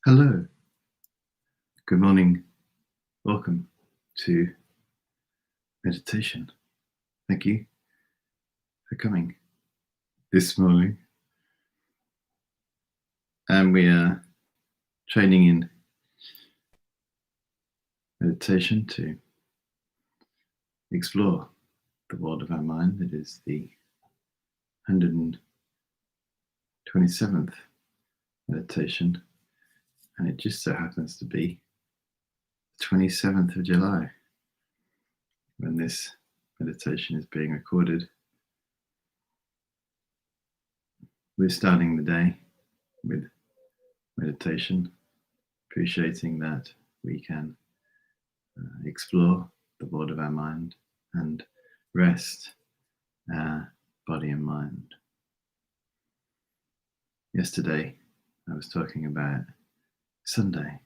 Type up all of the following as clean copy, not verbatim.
Hello, good morning, welcome to meditation. Thank you for coming this morning. And we are training in meditation to explore the world of our mind. It is the 127th meditation, and it just so happens to be the 27th of July when this meditation is being recorded. We're starting the day with meditation, appreciating that we can explore the world of our mind and rest our body and mind. Yesterday, I was talking about Sunday,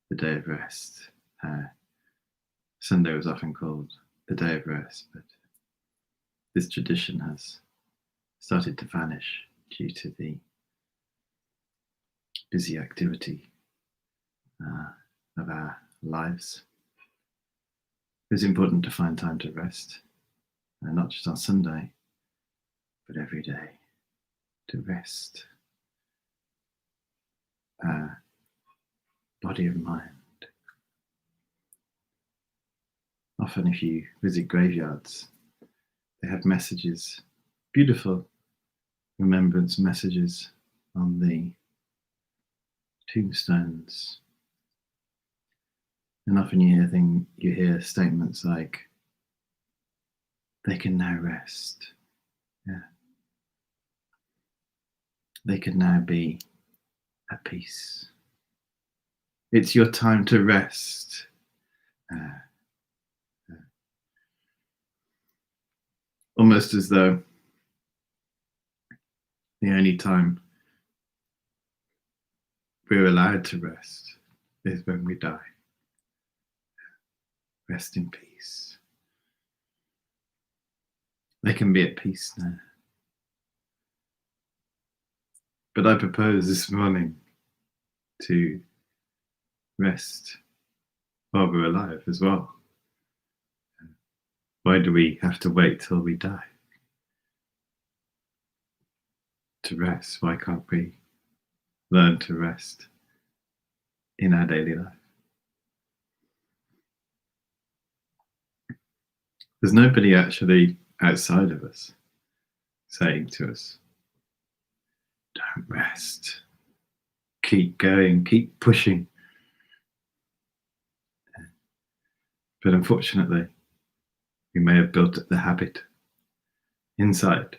the day of rest. Sunday was often called the day of rest, but this tradition has started to vanish due to the busy activity of our lives. It's important to find time to rest, not just on Sunday, but every day, to rest our body and mind. Often if you visit graveyards, they have messages, beautiful remembrance messages on the tombstones. And often you hear statements like, they can now rest. Yeah. They can now be at peace. It's your time to rest. Almost as though the only time we're allowed to rest is when we die. Rest in peace. They can be at peace now. But I propose this morning to rest while we're alive as well. Why do we have to wait till we die to rest? Why can't we learn to rest in our daily life? There's nobody actually outside of us saying to us, don't rest, keep going, keep pushing. But unfortunately, we may have built the habit inside.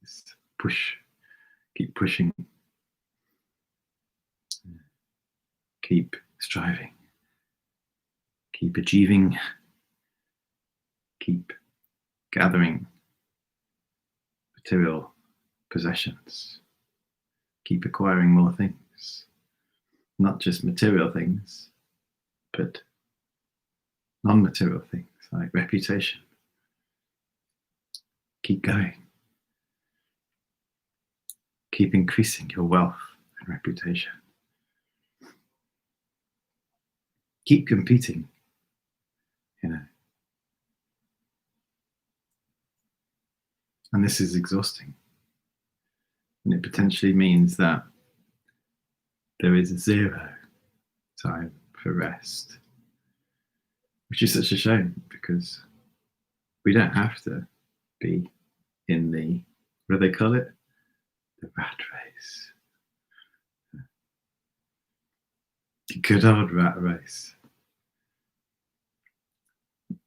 Just push, keep pushing, keep striving, keep achieving, keep gathering material possessions, keep acquiring more things, not just material things, but non-material things like reputation. Keep going. Keep increasing your wealth and reputation. Keep competing, And this is exhausting. And it potentially means that there is zero time for rest, which is such a shame because we don't have to be in the, what do they call it? The rat race. The good old rat race.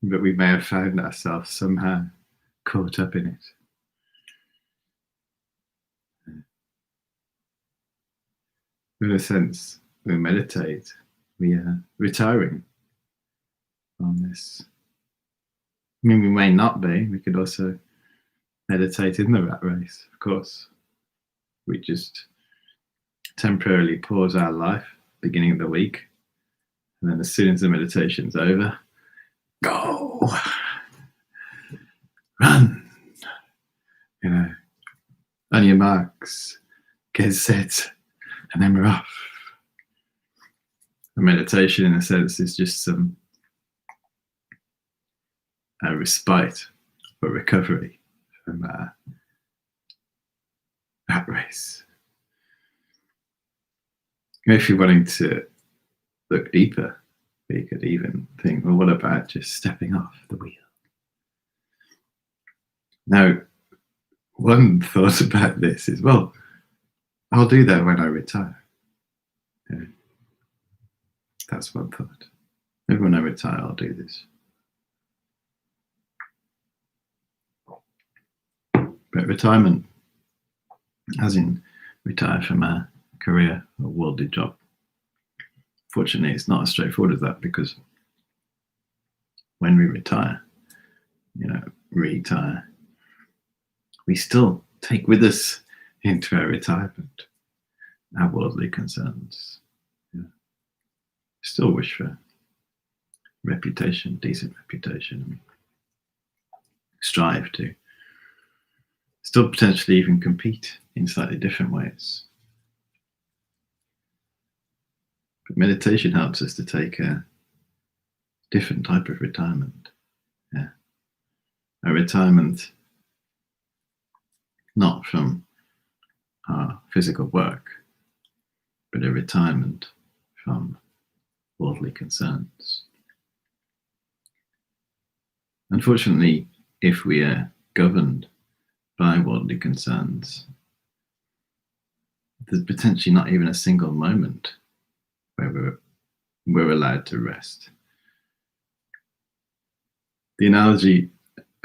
But we may have found ourselves somehow caught up in it. In a sense, when we meditate, we are retiring from this. I mean, we may not be. We could also meditate in the rat race, of course. We just temporarily pause our life, beginning of the week, and then as soon as the meditation's over, go, run, on your marks, get set, and then we're off. And meditation, in a sense, is just some respite or recovery from that race. If you're wanting to look deeper, you could even think, well, what about just stepping off the wheel? Now, one thought about this is, well, I'll do that when I retire. Yeah. That's one thought. Maybe when I retire, I'll do this. But retirement, as in retire from a career or worldly job, fortunately, it's not as straightforward as that, because when we retire, retire, we still take with us into our retirement our worldly concerns. Yeah. Still wish for reputation, decent reputation. Strive to still potentially even compete in slightly different ways. But meditation helps us to take a different type of retirement. Yeah. A retirement not from our physical work, but a retirement from worldly concerns. Unfortunately, if we are governed by worldly concerns, there's potentially not even a single moment where we're allowed to rest. The analogy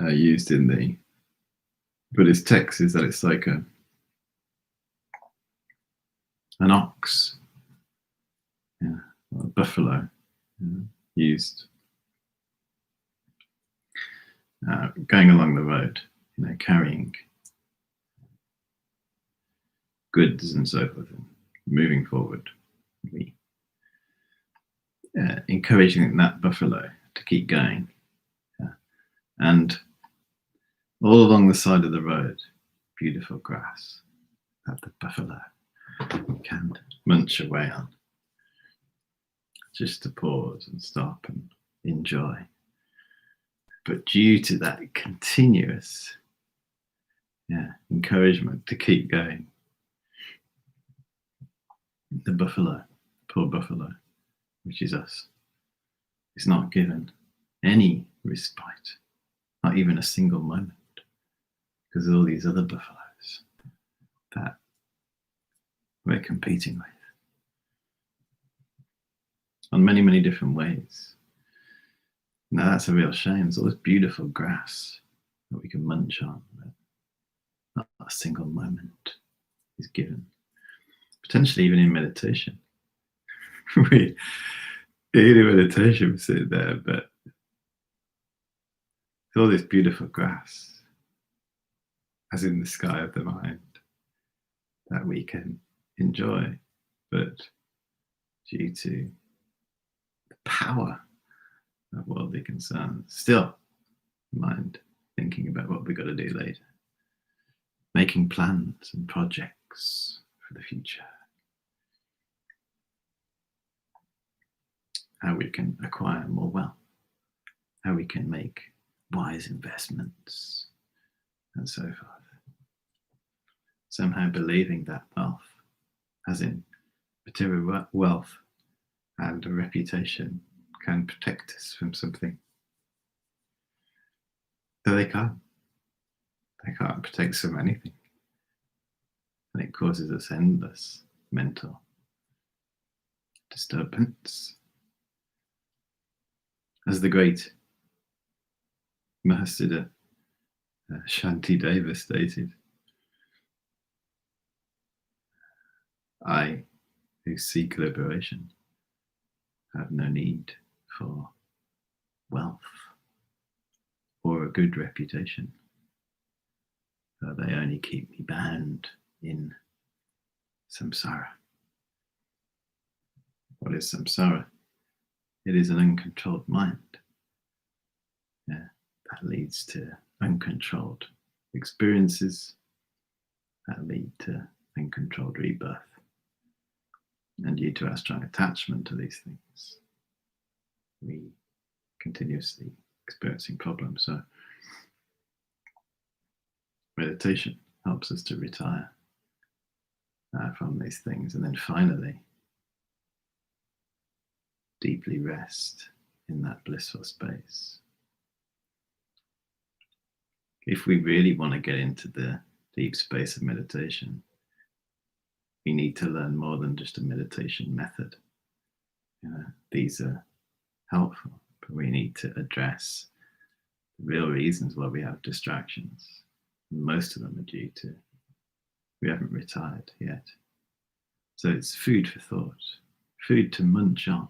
used in the Buddhist text is that it's like an ox, or a buffalo, used going along the road, carrying goods and so forth, and moving forward. We encouraging that buffalo to keep going, and all along the side of the road, beautiful grass that the buffalo can munch away on, just to pause and stop and enjoy. But due to that continuous encouragement to keep going, the buffalo, poor buffalo, which is us, is not given any respite, not even a single moment, because of all these other buffaloes that we're competing with on many, many different ways. Now that's a real shame. There's all this beautiful grass that we can munch on, but not a single moment is given. Potentially even in meditation. In meditation, we sit there, but there's all this beautiful grass, as in the sky of the mind, that we can enjoy, but due to the power of worldly concerns, still mind thinking about what we've got to do later, making plans and projects for the future, how we can acquire more wealth, how we can make wise investments, and so forth. Somehow believing that wealth, as in material wealth and a reputation, can protect us from something. So they can't. They can't protect us from anything. And it causes us endless mental disturbance. As the great Mahasiddha Shantideva stated, I, who seek liberation, have no need for wealth or a good reputation, for they only keep me bound in samsara. What is samsara? It is an uncontrolled mind. That leads to uncontrolled experiences that lead to uncontrolled rebirth. And due to our strong attachment to these things, we continuously experiencing problems. So meditation helps us to retire from these things, and then finally deeply rest in that blissful space. If we really want to get into the deep space of meditation, we need to learn more than just a meditation method. These are helpful, but we need to address the real reasons why we have distractions. Most of them are due to we haven't retired yet. So it's food for thought, food to munch on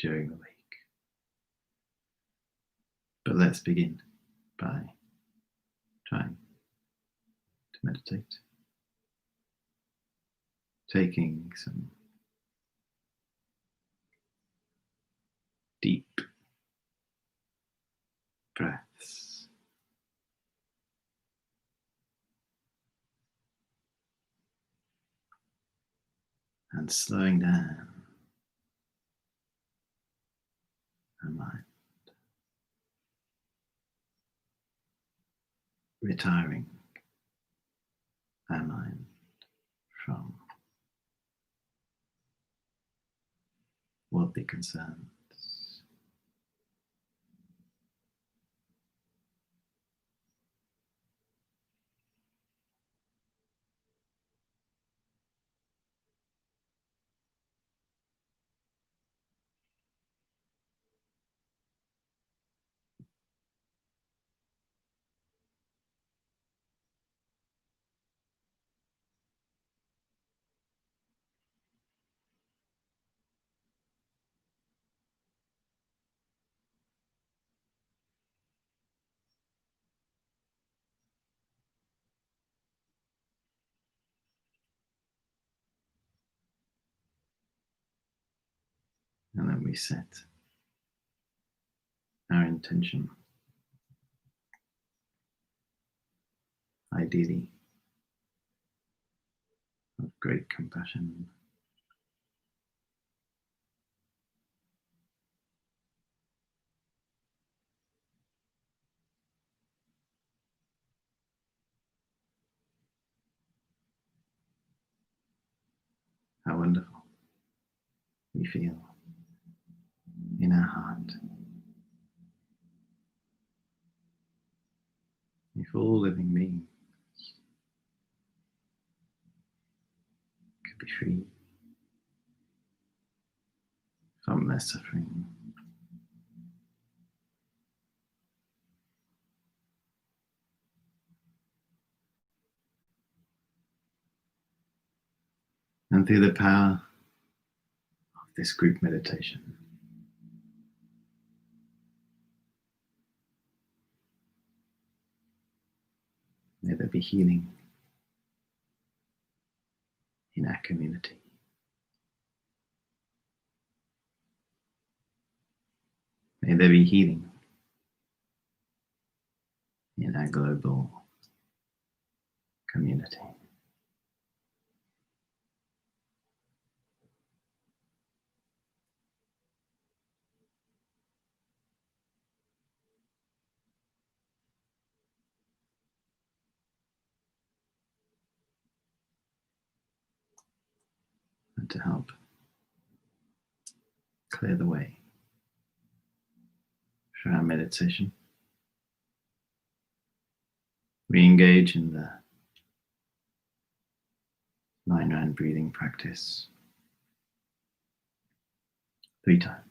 during the week. But let's begin by trying to meditate, taking some deep breaths, and slowing down our mind, retiring our mind from worldly concerns. And then we set our intention, ideally of great compassion, how wonderful we feel in our heart if all living beings could be free from their suffering. And through the power of this group meditation, may there be healing in our community. May there be healing in our global community. And to help clear the way for our meditation, we engage in the 9-round breathing practice 3 times.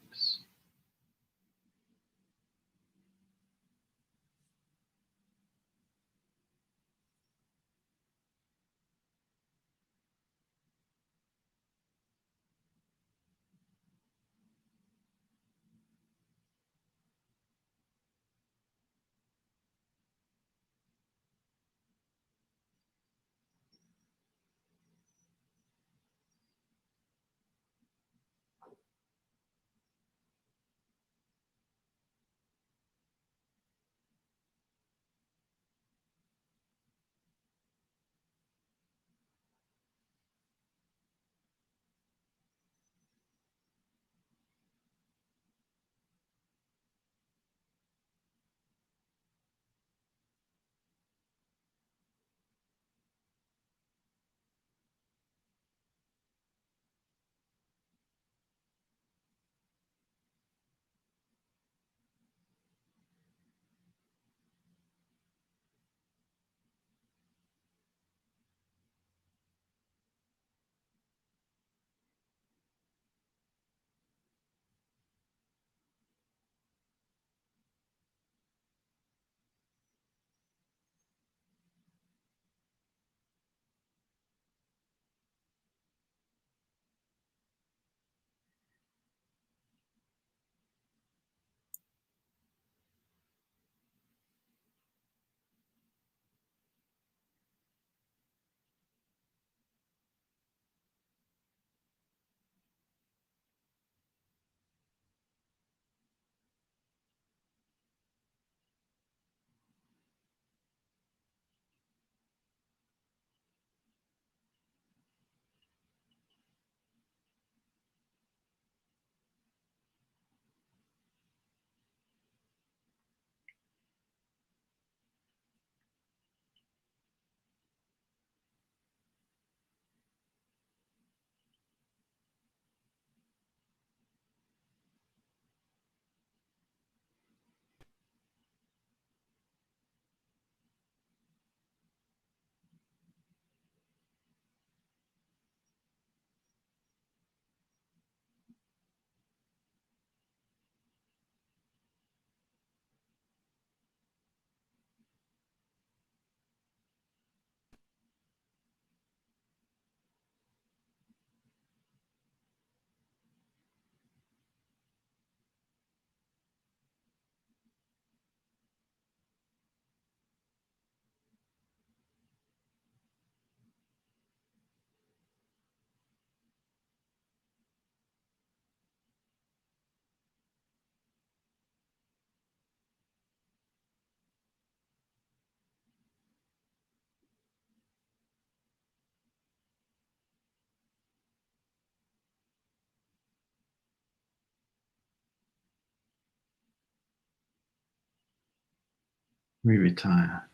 we retire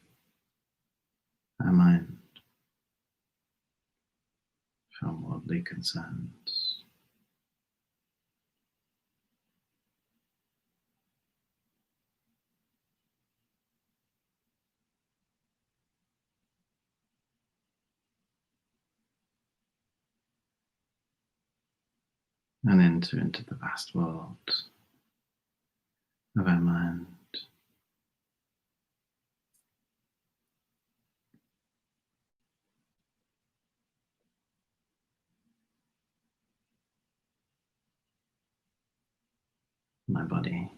our mind from worldly concerns. And enter into the vast world of our mind. My body,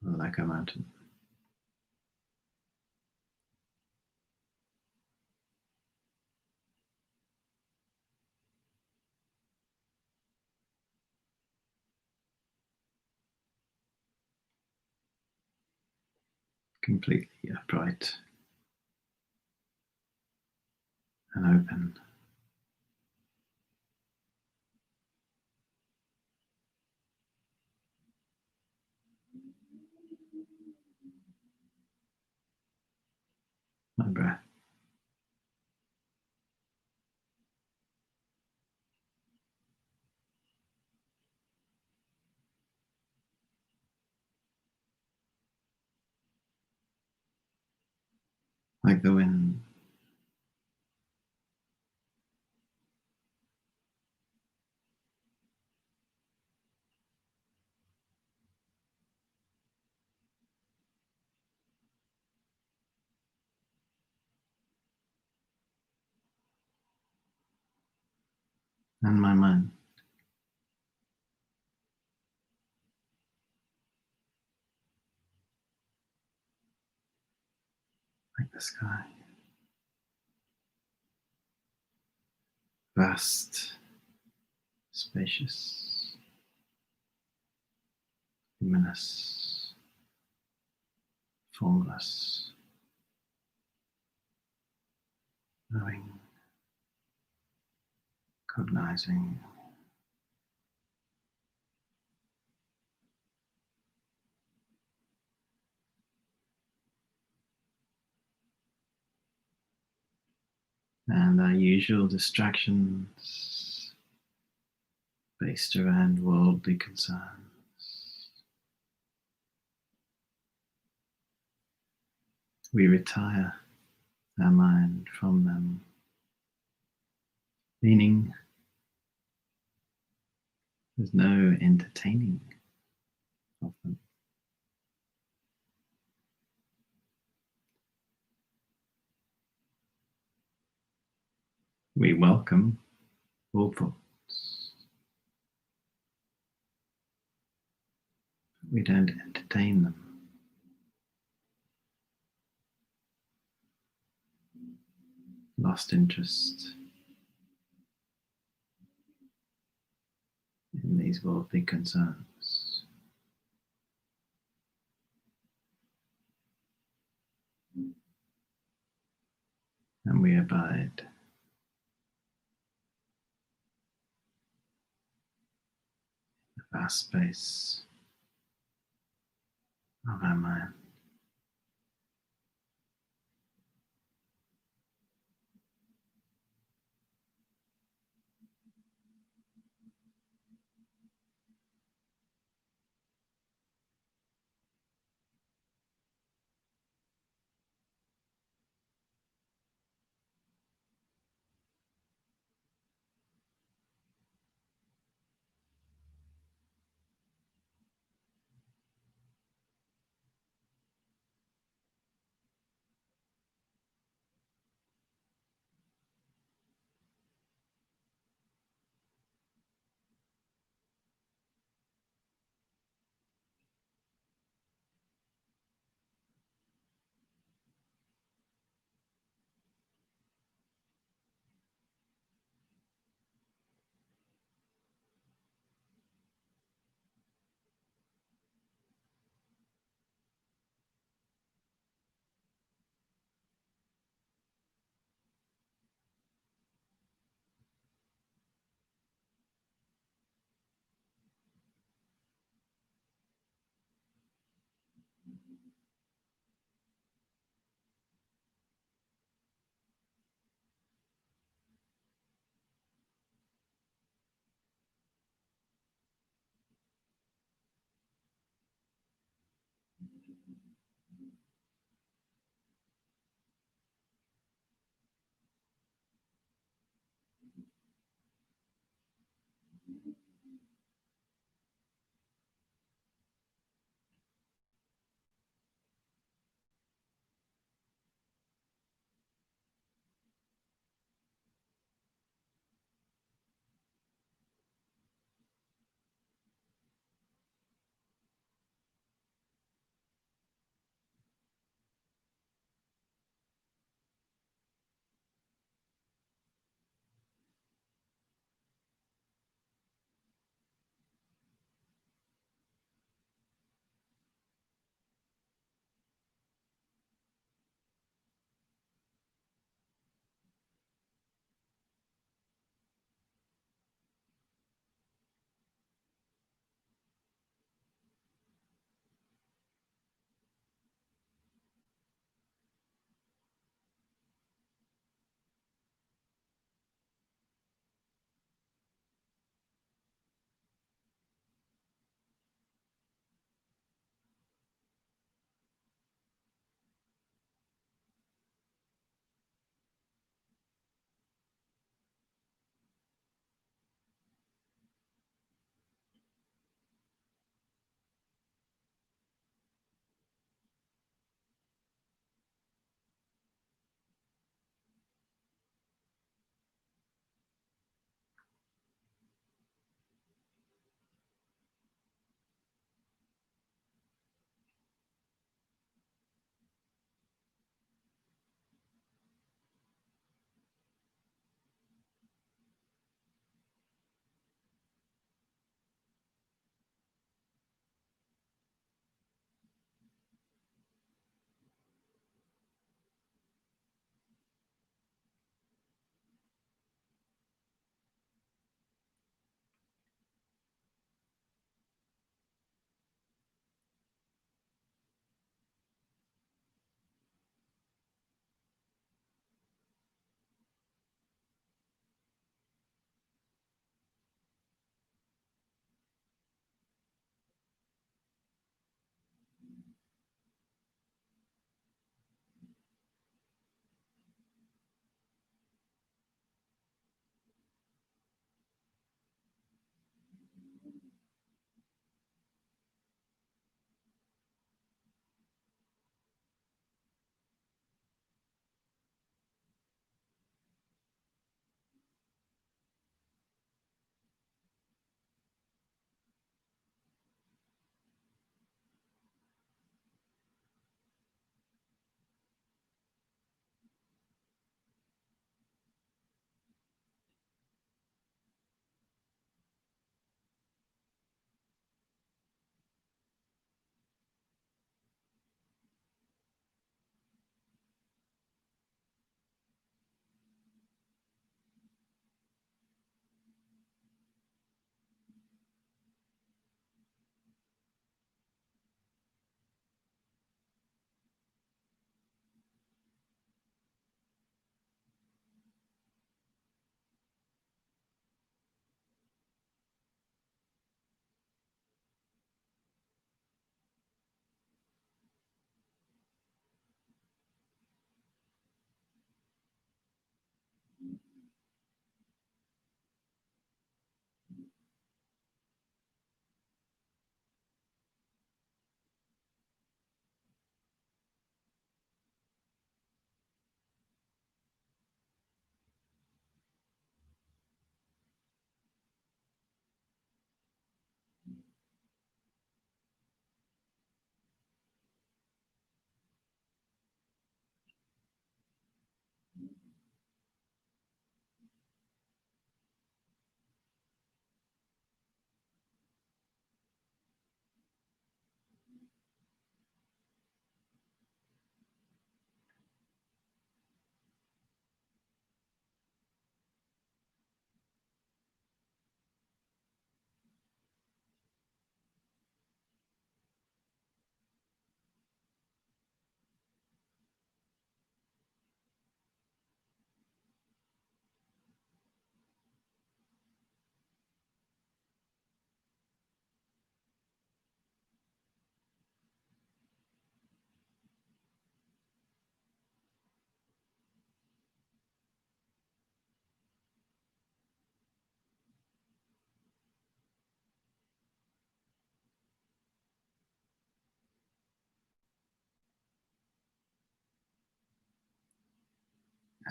like a mountain. Completely upright and open. My breath, like the wind. And my mind, like the sky. Vast, spacious, luminous, formless, knowing, cognizing, and our usual distractions based around worldly concerns. We retire our mind from them, meaning there's no entertaining of them. We welcome all thoughts. We don't entertain them. Lost interest in these worldly concerns. And we abide the vast space of our mind.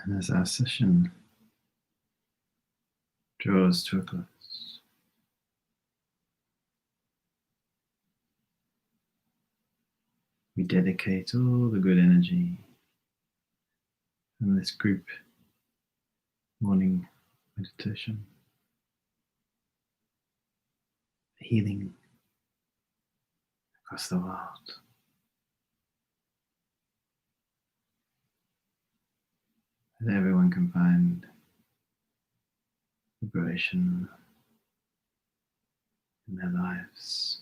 And as our session draws to a close, we dedicate all the good energy from this group morning meditation, healing across the world. That everyone can find liberation in their lives.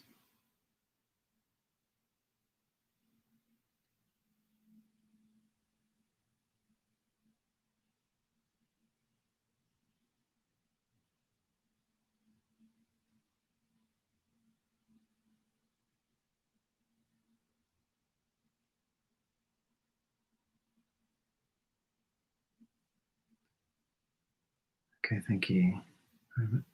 Okay, thank you very much.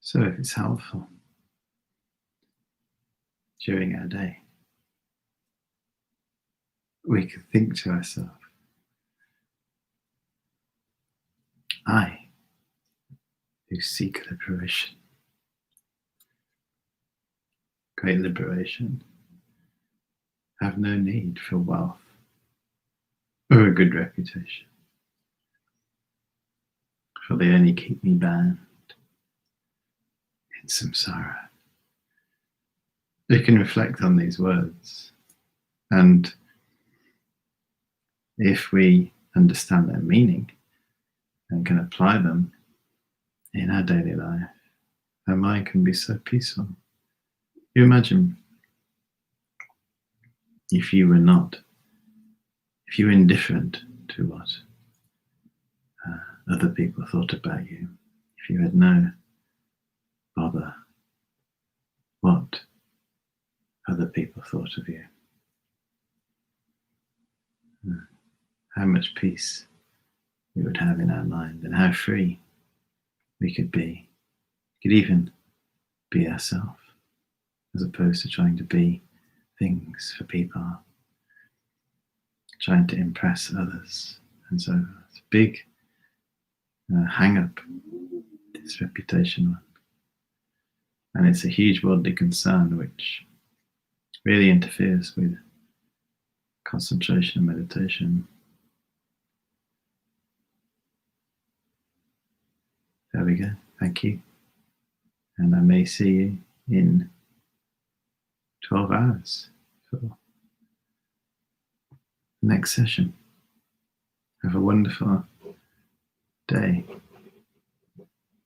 So if it's helpful during our day, we could think to ourselves, I who seek liberation, great liberation, have no need for wealth or a good reputation, for they only keep me bound in samsara. We can reflect on these words, and if we understand their meaning and can apply them in our daily life, our mind can be so peaceful. You imagine if you were indifferent to what other people thought about you, if you had no bother what other people thought of you, how much peace we would have in our mind, and how free we could be. We could even be ourselves, as opposed to trying to be things for people, trying to impress others. And so it's a big hang up, this reputation one. And it's a huge worldly concern which really interferes with concentration and meditation. There we go. Thank you. And I may see you in 12 hours for the next session. Have a wonderful day,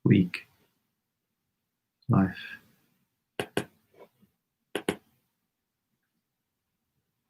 week, life.